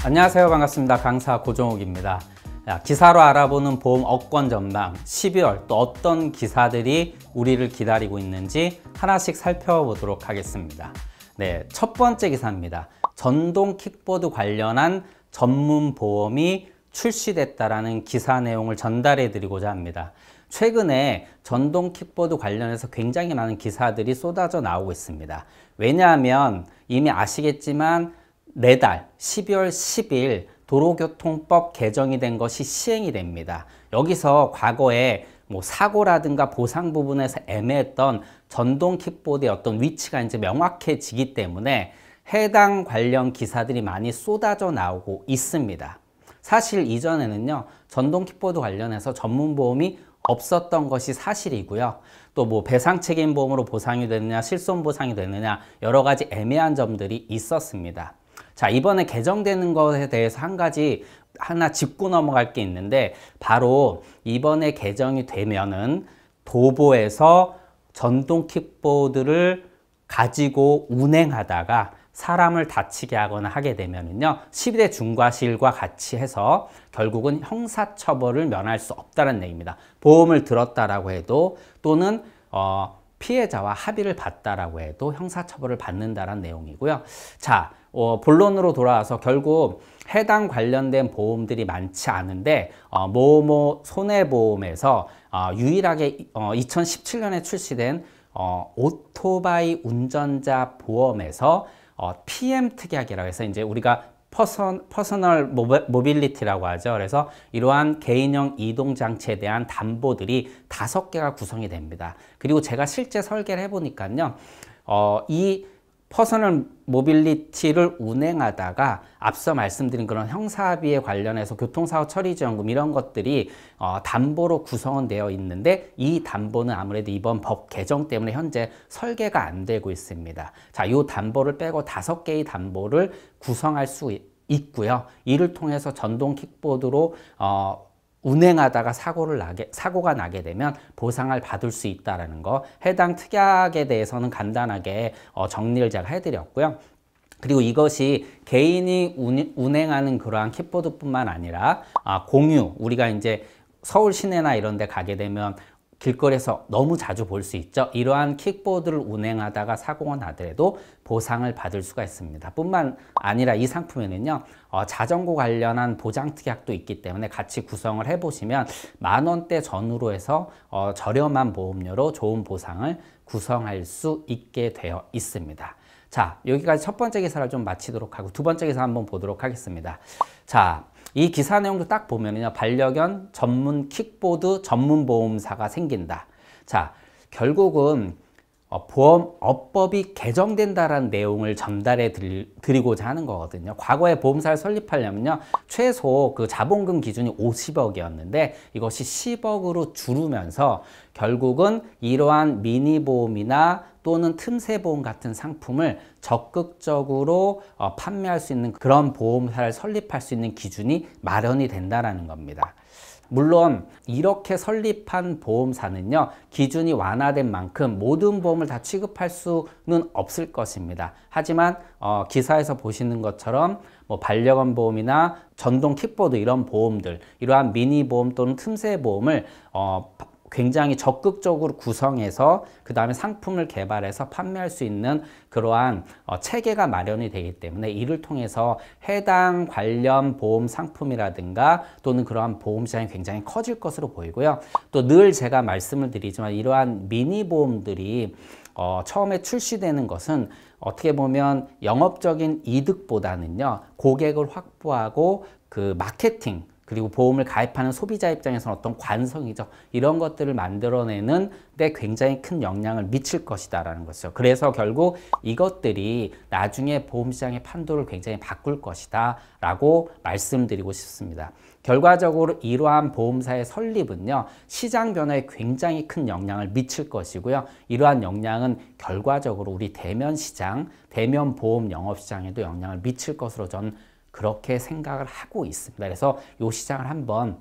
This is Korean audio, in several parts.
안녕하세요. 반갑습니다. 강사 고종욱입니다. 기사로 알아보는 보험 업권 전망 12월 또 어떤 기사들이 우리를 기다리고 있는지 하나씩 살펴보도록 하겠습니다. 네, 첫 번째 기사입니다. 전동 킥보드 관련한 전문 보험이 출시됐다라는 기사 내용을 전달해 드리고자 합니다. 최근에 전동 킥보드 관련해서 굉장히 많은 기사들이 쏟아져 나오고 있습니다. 왜냐하면 이미 아시겠지만 내달 12월 10일 도로교통법 개정이 된 것이 시행이 됩니다. 여기서 과거에 사고라든가 보상 부분에서 애매했던 전동 킥보드의 어떤 위치가 이제 명확해지기 때문에 해당 관련 기사들이 많이 쏟아져 나오고 있습니다. 사실 이전에는요, 전동 킥보드 관련해서 전문 보험이 없었던 것이 사실이고요. 또 배상 책임 보험으로 보상이 되느냐, 실손 보상이 되느냐, 여러 가지 애매한 점들이 있었습니다. 자, 이번에 개정되는 것에 대해서 한 가지 하나 짚고 넘어갈 게 있는데, 바로 이번에 개정이 되면은 도보에서 전동 킥보드를 가지고 운행하다가 사람을 다치게 하거나 하게 되면은요, 12대 중과실과 같이 해서 결국은 형사처벌을 면할 수 없다는 얘기입니다. 보험을 들었다라고 해도 또는 피해자와 합의를 봤다라고 해도 형사처벌을 받는다는 내용이고요. 자, 본론으로 돌아와서 결국 해당 관련된 보험들이 많지 않은데 모모 손해보험에서 유일하게 2017년에 출시된 오토바이 운전자 보험에서 PM 특약이라고 해서 이제 우리가 퍼서널 모빌리티라고 하죠. 그래서 이러한 개인형 이동장치에 대한 담보들이 5개가 구성이 됩니다. 그리고 제가 실제 설계를 해보니까요, 이 퍼서널 모빌리티를 운행하다가 앞서 말씀드린 그런 형사합의에 관련해서 교통사고 처리지원금 이런 것들이 담보로 구성은 되어 있는데, 이 담보는 아무래도 이번 법 개정 때문에 현재 설계가 안 되고 있습니다. 자, 이 담보를 빼고 5개의 담보를 구성할 수 있고요. 이를 통해서 전동 킥보드로 운행하다가 사고가 나게 되면 보상을 받을 수 있다는 거, 해당 특약에 대해서는 간단하게 정리를 제가 해드렸고요. 그리고 이것이 개인이 운행하는 그러한 킥보드뿐만 아니라 공유, 우리가 이제 서울 시내나 이런 데 가게 되면 길거리에서 너무 자주 볼 수 있죠. 이러한 킥보드를 운행하다가 사고가 나더라도 보상을 받을 수가 있습니다. 뿐만 아니라 이 상품에는요, 자전거 관련한 보장 특약도 있기 때문에 같이 구성을 해보시면 10,000원대 전후로 해서 저렴한 보험료로 좋은 보상을 구성할 수 있게 되어 있습니다. 자, 여기까지 첫 번째 기사를 좀 마치도록 하고 두 번째 기사 한번 보도록 하겠습니다. 자, 이 기사 내용도 딱 보면요, 반려견 전문 킥보드 전문 보험사가 생긴다. 자, 결국은 보험업법이 개정된다라는 내용을 전달해 드리고자 하는 거거든요. 과거에 보험사를 설립하려면요, 최소 그 자본금 기준이 50억이었는데 이것이 10억으로 줄으면서 결국은 이러한 미니보험이나 또는 틈새보험 같은 상품을 적극적으로 판매할 수 있는 그런 보험사를 설립할 수 있는 기준이 마련이 된다는 겁니다. 물론 이렇게 설립한 보험사는요, 기준이 완화된 만큼 모든 보험을 다 취급할 수는 없을 것입니다. 하지만 기사에서 보시는 것처럼 반려견 보험이나 전동 킥보드 이런 보험들, 이러한 미니 보험 또는 틈새 보험을 굉장히 적극적으로 구성해서 그 다음에 상품을 개발해서 판매할 수 있는 그러한 체계가 마련이 되기 때문에 이를 통해서 해당 관련 보험 상품이라든가 또는 그러한 보험 시장이 굉장히 커질 것으로 보이고요. 또 늘 제가 말씀을 드리지만 이러한 미니 보험들이 처음에 출시되는 것은 어떻게 보면 영업적인 이득보다는요, 고객을 확보하고 그 마케팅, 그리고 보험을 가입하는 소비자 입장에서는 어떤 관성이죠. 이런 것들을 만들어내는 데 굉장히 큰 영향을 미칠 것이다라는 것이죠. 그래서 결국 이것들이 나중에 보험시장의 판도를 굉장히 바꿀 것이다 라고 말씀드리고 싶습니다. 결과적으로 이러한 보험사의 설립은요, 시장 변화에 굉장히 큰 영향을 미칠 것이고요. 이러한 영향은 결과적으로 우리 대면 시장, 대면 보험 영업시장에도 영향을 미칠 것으로 저는 그렇게 생각을 하고 있습니다. 그래서 이 시장을 한번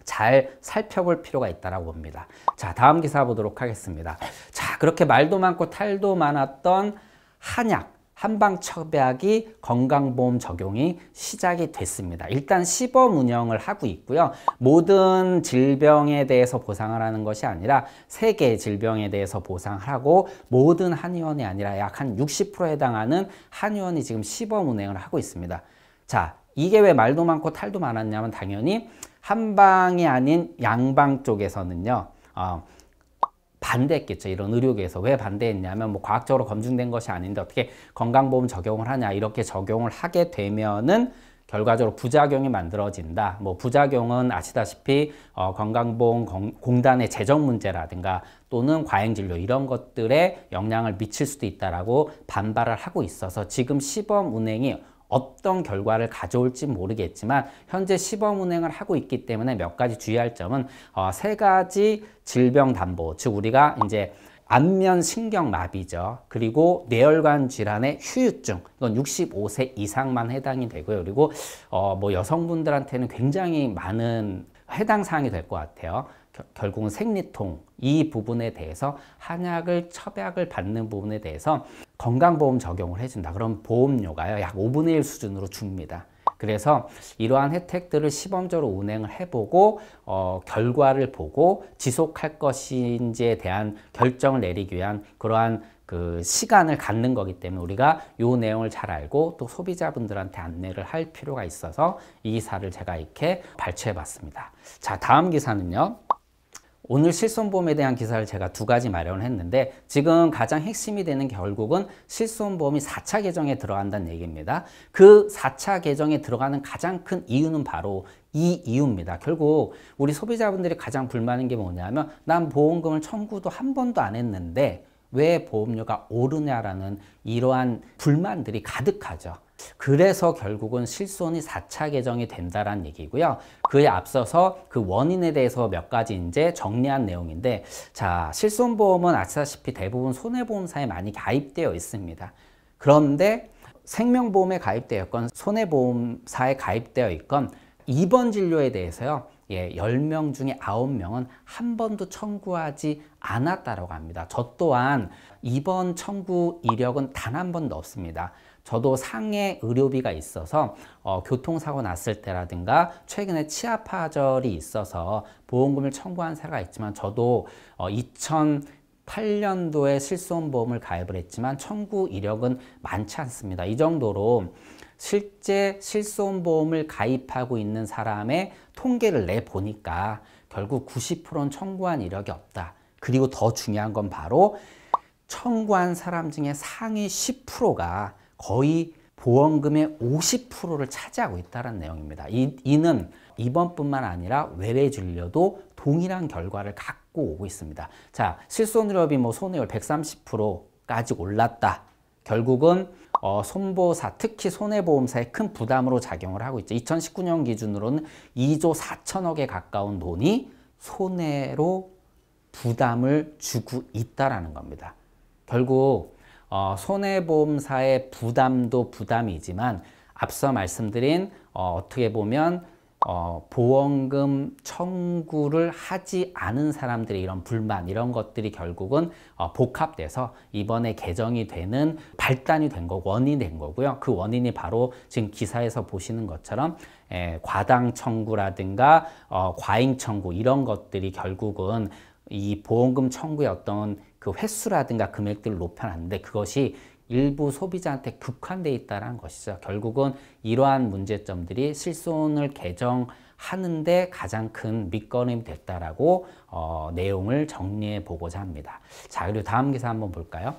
잘 살펴볼 필요가 있다고 봅니다. 자, 다음 기사 보도록 하겠습니다. 자, 그렇게 말도 많고 탈도 많았던 한약, 한방첩약이 건강보험 적용이 시작이 됐습니다. 일단 시범 운영을 하고 있고요. 모든 질병에 대해서 보상을 하는 것이 아니라 3개의 질병에 대해서 보상을 하고 모든 한의원이 아니라 약 한 60%에 해당하는 한의원이 지금 시범 운행을 하고 있습니다. 자, 이게 왜 말도 많고 탈도 많았냐면 당연히 한방이 아닌 양방 쪽에서는요. 반대했겠죠. 이런 의료계에서. 왜 반대했냐면 뭐 과학적으로 검증된 것이 아닌데 어떻게 건강보험 적용을 하냐. 이렇게 적용을 하게 되면은 결과적으로 부작용이 만들어진다. 뭐 부작용은 아시다시피 건강보험공단의 재정 문제라든가 또는 과잉진료 이런 것들에 영향을 미칠 수도 있다라고 반발을 하고 있어서 지금 시범 운행이 어떤 결과를 가져올지 모르겠지만 현재 시범 운행을 하고 있기 때문에 몇 가지 주의할 점은 3가지 질병 담보, 즉 우리가 이제 안면 신경마비죠. 그리고 뇌혈관 질환의 후유증, 이건 65세 이상만 해당이 되고요. 그리고 뭐 여성분들한테는 굉장히 많은 해당 사항이 될 것 같아요. 결국은 생리통, 이 부분에 대해서 한약을 첩약을 받는 부분에 대해서 건강보험 적용을 해준다. 그럼 보험료가요 약 5분의 1 수준으로 줍니다. 그래서 이러한 혜택들을 시범적으로 운행을 해보고 결과를 보고 지속할 것인지에 대한 결정을 내리기 위한 그러한 그 시간을 갖는 거기 때문에 우리가 이 내용을 잘 알고 또 소비자분들한테 안내를 할 필요가 있어서 이 기사를 제가 이렇게 발췌해 봤습니다. 자, 다음 기사는요. 오늘 실손보험에 대한 기사를 제가 2가지 마련을 했는데 지금 가장 핵심이 되는 결국은 실손보험이 4차 개정에 들어간다는 얘기입니다. 그 4차 개정에 들어가는 가장 큰 이유는 바로 이 이유입니다. 결국 우리 소비자분들이 가장 불만인 게 뭐냐면 난 보험금을 청구도 한 번도 안 했는데 왜 보험료가 오르냐라는 이러한 불만들이 가득하죠. 그래서 결국은 실손이 4차 개정이 된다는 얘기고요. 그에 앞서서 그 원인에 대해서 몇 가지 이제 정리한 내용인데, 자, 실손보험은 아시다시피 대부분 손해보험사에 많이 가입되어 있습니다. 그런데 생명보험에 가입되어 있건 손해보험사에 가입되어 있건 입원 진료에 대해서요. 10명 중에 9명은 한 번도 청구하지 않았다고 합니다. 저 또한 입원 청구 이력은 단 한 번도 없습니다. 저도 상해 의료비가 있어서 교통사고 났을 때라든가 최근에 치아파절이 있어서 보험금을 청구한 사례가 있지만 저도 2008년도에 실손보험을 가입을 했지만 청구 이력은 많지 않습니다. 이 정도로 실제 실손보험을 가입하고 있는 사람의 통계를 내보니까 결국 90%는 청구한 이력이 없다. 그리고 더 중요한 건 바로 청구한 사람 중에 상위 10%가 거의 보험금의 50%를 차지하고 있다는 내용입니다. 이는 입원뿐만 아니라 외래 진료도 동일한 결과를 갖고 오고 있습니다. 자, 실손의료비 손해율 130%까지 올랐다. 결국은 손보사, 특히 손해보험사에 큰 부담으로 작용을 하고 있죠. 2019년 기준으로는 2조 4천억에 가까운 돈이 손해로 부담을 주고 있다는 겁니다. 결국 손해보험사의 부담도 부담이지만 앞서 말씀드린 어떻게 보면 보험금 청구를 하지 않은 사람들의 이런 불만, 이런 것들이 결국은 복합돼서 이번에 개정이 되는 발단이 된 거고 원인이 된 거고요. 그 원인이 바로 지금 기사에서 보시는 것처럼 과당 청구라든가 과잉 청구, 이런 것들이 결국은 이 보험금 청구의 어떤 그 횟수라든가 금액들을 높여놨는데 그것이 일부 소비자한테 국한되어 있다는 것이죠. 결국은 이러한 문제점들이 실손을 개정하는데 가장 큰 밑거름이 됐다라고 내용을 정리해 보고자 합니다. 자, 그리고 다음 기사 한번 볼까요?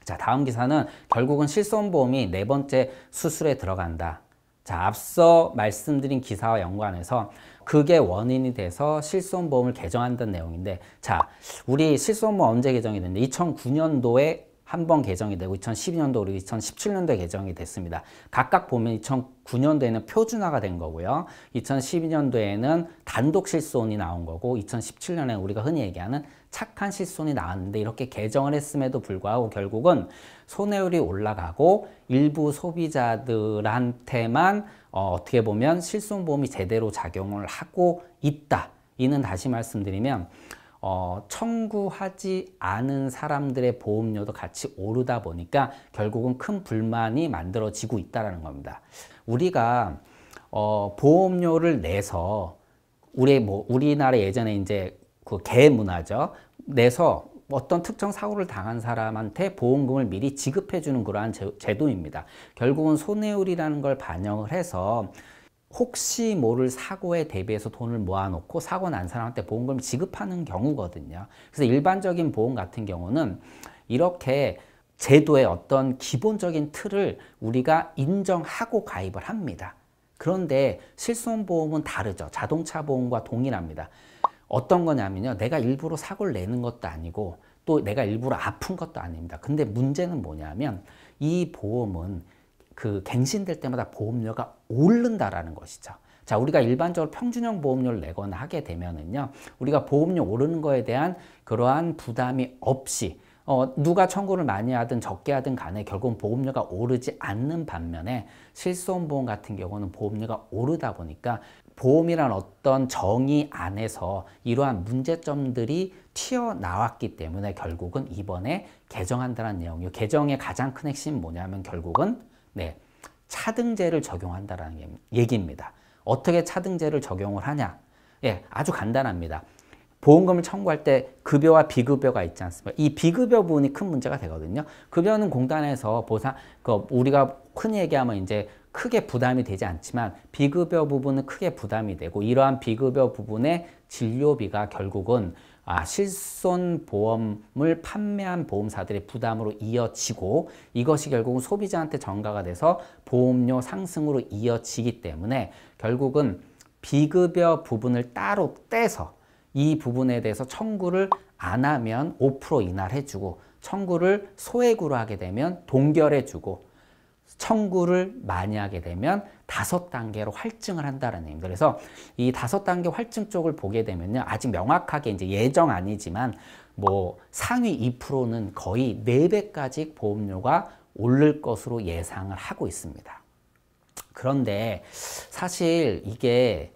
자, 다음 기사는 결국은 실손보험이 4번째 수술에 들어간다. 자, 앞서 말씀드린 기사와 연관해서 그게 원인이 돼서 실손보험을 개정한다는 내용인데, 자, 우리 실손보험 언제 개정이 됐는데 2009년도에 한 번 개정이 되고 2012년도 그리고 2017년도에 개정이 됐습니다. 각각 보면 2009년도에는 표준화가 된 거고요. 2012년도에는 단독 실손이 나온 거고 2017년에 우리가 흔히 얘기하는 착한 실손이 나왔는데, 이렇게 개정을 했음에도 불구하고 결국은 손해율이 올라가고 일부 소비자들한테만 어떻게 보면 실손보험이 제대로 작용을 하고 있다. 이는 다시 말씀드리면 청구하지 않은 사람들의 보험료도 같이 오르다 보니까 결국은 큰 불만이 만들어지고 있다는 겁니다. 우리가 보험료를 내서 우리나라 예전에 이제 그 개 문화죠. 내서 어떤 특정 사고를 당한 사람한테 보험금을 미리 지급해주는 그러한 제도입니다. 결국은 손해율이라는 걸 반영을 해서 혹시 모를 사고에 대비해서 돈을 모아놓고 사고 난 사람한테 보험금을 지급하는 경우거든요. 그래서 일반적인 보험 같은 경우는 이렇게 제도의 어떤 기본적인 틀을 우리가 인정하고 가입을 합니다. 그런데 실손보험은 다르죠. 자동차 보험과 동일합니다. 어떤 거냐면요. 내가 일부러 사고를 내는 것도 아니고 또 내가 일부러 아픈 것도 아닙니다. 근데 문제는 뭐냐면 이 보험은 그 갱신될 때마다 보험료가 오른다라는 것이죠. 자, 우리가 일반적으로 평균형 보험료를 내거나 하게 되면은요, 우리가 보험료 오르는 거에 대한 그러한 부담이 없이 누가 청구를 많이 하든 적게 하든 간에 결국은 보험료가 오르지 않는 반면에 실손보험 같은 경우는 보험료가 오르다 보니까 보험이란 어떤 정의 안에서 이러한 문제점들이 튀어나왔기 때문에 결국은 이번에 개정한다는 내용이요. 개정의 가장 큰 핵심은 뭐냐면 결국은 차등제를 적용한다는 얘기입니다. 어떻게 차등제를 적용을 하냐? 아주 간단합니다. 보험금을 청구할 때 급여와 비급여가 있지 않습니까? 이 비급여 부분이 큰 문제가 되거든요. 급여는 공단에서 우리가 흔히 얘기하면 이제 크게 부담이 되지 않지만 비급여 부분은 크게 부담이 되고 이러한 비급여 부분의 진료비가 결국은 실손보험을 판매한 보험사들의 부담으로 이어지고 이것이 결국은 소비자한테 전가가 돼서 보험료 상승으로 이어지기 때문에 결국은 비급여 부분을 따로 떼서 이 부분에 대해서 청구를 안 하면 5% 인하해주고 청구를 소액으로 하게 되면 동결해주고 청구를 많이 하게 되면 5단계로 할증을 한다는 얘기입니다. 그래서 이 5단계 할증 쪽을 보게 되면요. 아직 명확하게 이제 예정 아니지만 상위 2%는 거의 4배까지 보험료가 오를 것으로 예상을 하고 있습니다. 그런데 사실 이게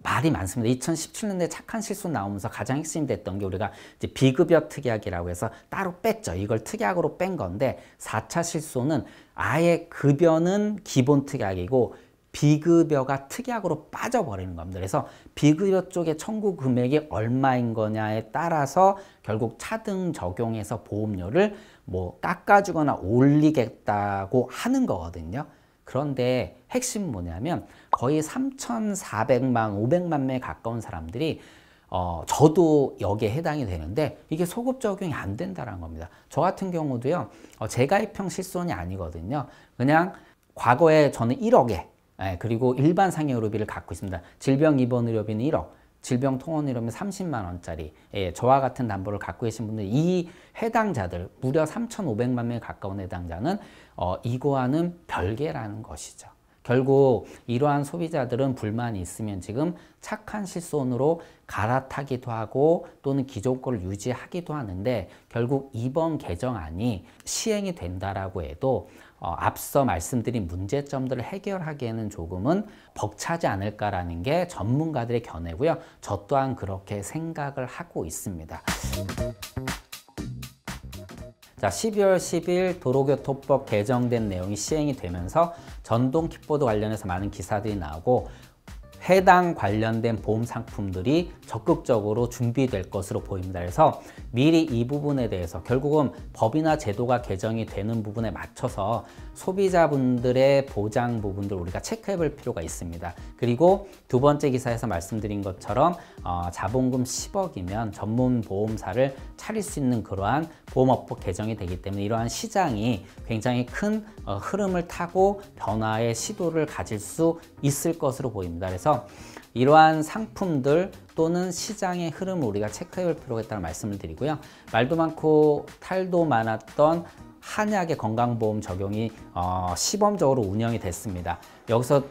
말이 많습니다. 2017년에 착한 실손 나오면서 가장 핵심이 됐던 게 우리가 이제 비급여 특약이라고 해서 따로 뺐죠. 이걸 특약으로 뺀 건데 4차 실손은 아예 급여는 기본 특약이고 비급여가 특약으로 빠져버리는 겁니다. 그래서 비급여 쪽의 청구 금액이 얼마인 거냐에 따라서 결국 차등 적용해서 보험료를 깎아주거나 올리겠다고 하는 거거든요. 그런데 핵심은 뭐냐면 거의 3,400만, 500만 명에 가까운 사람들이 저도 여기에 해당이 되는데 이게 소급 적용이 안 된다는 겁니다. 저 같은 경우도요. 재가입형 실손이 아니거든요. 그냥 과거에 저는 1억에 그리고 일반 상여의료비를 갖고 있습니다. 질병입원의료비는 1억, 질병통원의료비는 30만 원짜리 저와 같은 담보를 갖고 계신 분들 이 해당자들 무려 3,500만 명에 가까운 해당자는 이거와는 별개라는 것이죠. 결국 이러한 소비자들은 불만이 있으면 지금 착한 실손으로 갈아타기도 하고 또는 기존 거를 유지하기도 하는데 결국 이번 개정안이 시행이 된다라고 해도 앞서 말씀드린 문제점들을 해결하기에는 조금은 벅차지 않을까라는 게 전문가들의 견해고요. 저 또한 그렇게 생각을 하고 있습니다. 자, 12월 10일 도로교통법 개정된 내용이 시행이 되면서 전동 킥보드 관련해서 많은 기사들이 나오고 해당 관련된 보험 상품들이 적극적으로 준비될 것으로 보입니다. 그래서 미리 이 부분에 대해서 결국은 법이나 제도가 개정이 되는 부분에 맞춰서 소비자분들의 보장 부분들 우리가 체크해 볼 필요가 있습니다. 그리고 두 번째 기사에서 말씀드린 것처럼 자본금 10억이면 전문 보험사를 차릴 수 있는 그러한 보험업법 개정이 되기 때문에 이러한 시장이 굉장히 큰 흐름을 타고 변화의 시도를 가질 수 있을 것으로 보입니다. 그래서 이러한 상품들 또는 시장의 흐름을 우리가 체크해 볼 필요가 있다는 말씀을 드리고요. 말도 많고 탈도 많았던 한약의 건강보험 적용이 시범적으로 운영이 됐습니다. 여기서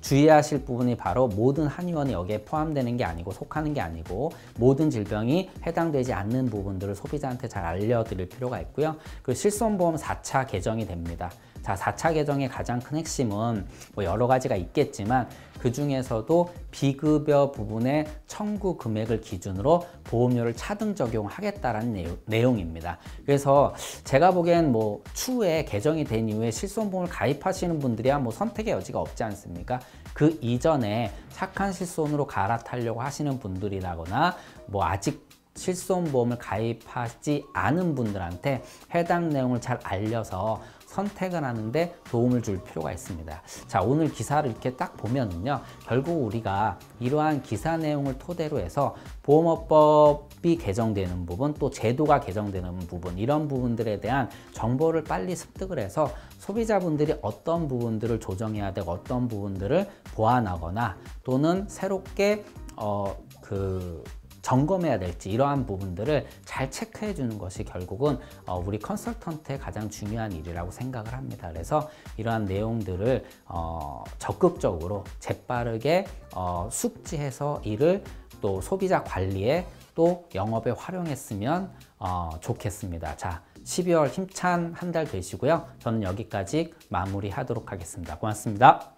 주의하실 부분이 바로 모든 한의원이 여기에 포함되는 게 아니고 속하는 게 아니고 모든 질병이 해당되지 않는 부분들을 소비자한테 잘 알려드릴 필요가 있고요. 그 실손보험 4차 개정이 됩니다. 자, 4차 개정의 가장 큰 핵심은 여러 가지가 있겠지만 그 중에서도 비급여 부분의 청구 금액을 기준으로 보험료를 차등 적용하겠다라는 내용입니다. 그래서 제가 보기엔 뭐 추후에 개정이 된 이후에 실손보험을 가입하시는 분들이야 뭐 선택의 여지가 없지 않습니까? 그 이전에 착한 실손으로 갈아타려고 하시는 분들이라거나 뭐 아직 실손보험을 가입하지 않은 분들한테 해당 내용을 잘 알려서 선택을 하는데 도움을 줄 필요가 있습니다. 자, 오늘 기사를 이렇게 딱 보면은요, 결국 우리가 이러한 기사 내용을 토대로 해서 보험업법이 개정되는 부분, 또 제도가 개정되는 부분, 이런 부분들에 대한 정보를 빨리 습득을 해서 소비자분들이 어떤 부분들을 조정해야 되고 어떤 부분들을 보완하거나 또는 새롭게 점검해야 될지 이러한 부분들을 잘 체크해 주는 것이 결국은 우리 컨설턴트의 가장 중요한 일이라고 생각을 합니다. 그래서 이러한 내용들을 적극적으로 재빠르게 숙지해서 이를 또 소비자 관리에 또 영업에 활용했으면 좋겠습니다. 자, 12월 힘찬 한 달 되시고요. 저는 여기까지 마무리하도록 하겠습니다. 고맙습니다.